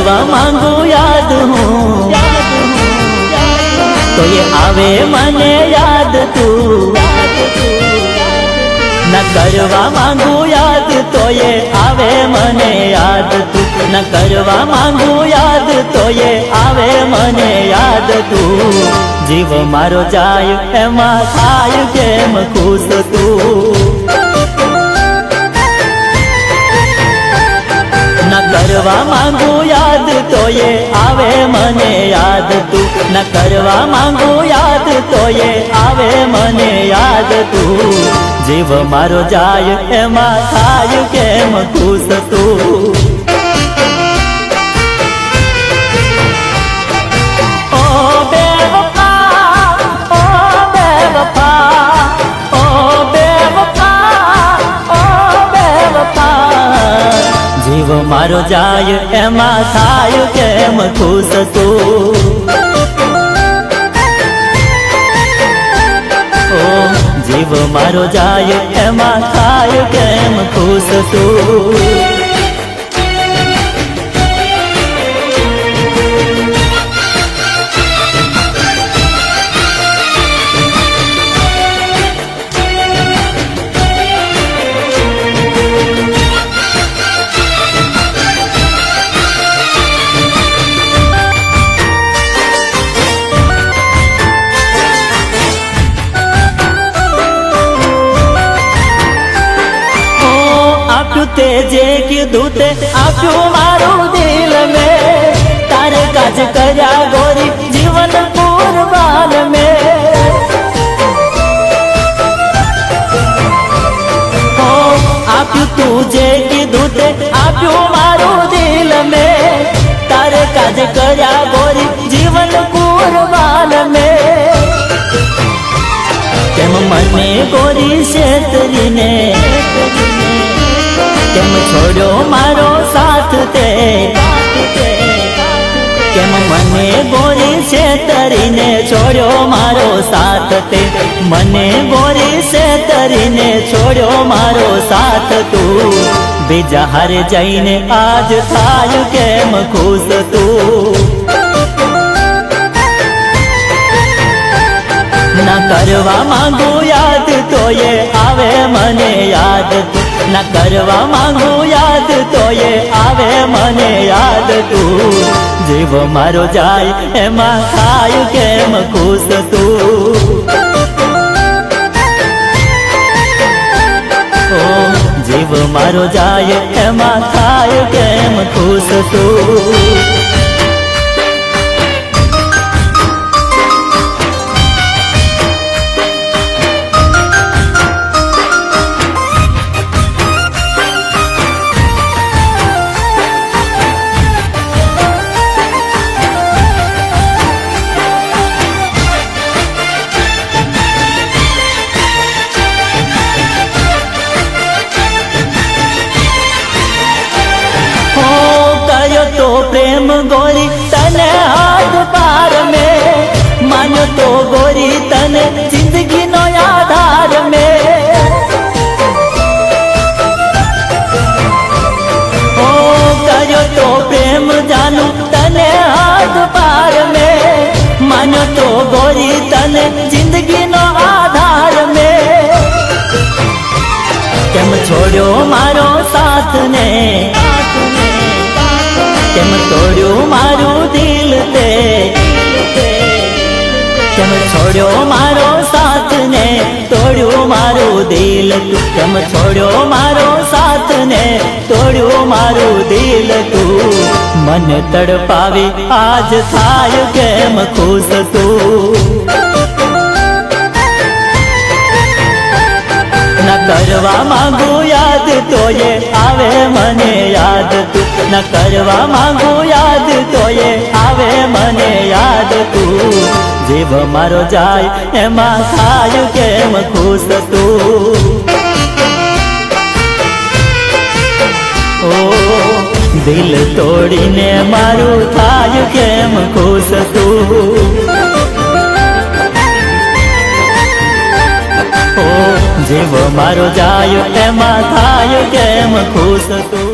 કરવા માંગુ યાદ હું, તો એ આવે મને યાદ તું। न करवा मांगू याद तो ये आवे मने याद तू, न करवा मांगू याद तो ये आवे मने याद तू। जीव मारो जाय एमा थाय केम खुश तू। न करवा मांगू याद तो ये आवे मने याद तू, न करवा मांगू याद तो ये आवे मने याद तू। जीव मारो जाय एमा थाय केम खुश तू। ओ बेवफा, ओ बेवफा, ओ बेवफा, ओ बेवफा। जीव मारो जाय एमा थाय केम खुश तू। जीव मारो जाय एमा थाय केम खुश तू। ते जे कीधु ते आप्यू मारू दिल में, तारे काज कर्या गोरी जीवन कुर्बान में। ओ आप्यू तू जे कीधु ते आप्यू मारू दिल में, तारे काज कर्या गोरी जीवन कुर्बान में। तेम मने गोरी शेतरी ने केम छोड़ो मारो साथ ते, केम मने गोरी से तरीने छोड़ो मारो साथ ते। मने गोरी से तरीने छोड़ो मारो साथ तू। बीजा हार जाइने आज थाय केम खुश तू। न करवा मांगू याद तो ये आवे मने याद तू, न करवा मांगू याद तो ये आवे मने याद तू। जीव मारो जाय एमा थाय केम खुश तू। ओ जीव मारो जाय एमा थाय केम खुश तू। प्रेम गोरी तने हाथ पार में, मानो तो गोरी तने जिंदगी नो आधार में। ओ करो तो प्रेम जानू तने हाथ पार में, मानो तो गोरी तने जिंदगी नो आधार में। केम छोड़ो मारो साथ ने, केम तोड़ो मारू दिल ते, केम छोड़ो मारो साथ ने तोड़ो मारू दिल तू। केम छोड़ो मारो साथ ने तोड़ो मारू दिल तू। मन तड़पावी आज थाय केम खुश तू। न करवा मांगू याद तो ये आवे मने याद तू, न करवा मांगू याद तो ये आवे मने याद तू। जीव मारो जाय एमा थाय केम खुश तू। ओ दिल तोड़ीने मारू थाय केम खुश तू। जीव मारो जाय एमा थाय केम खुश तू।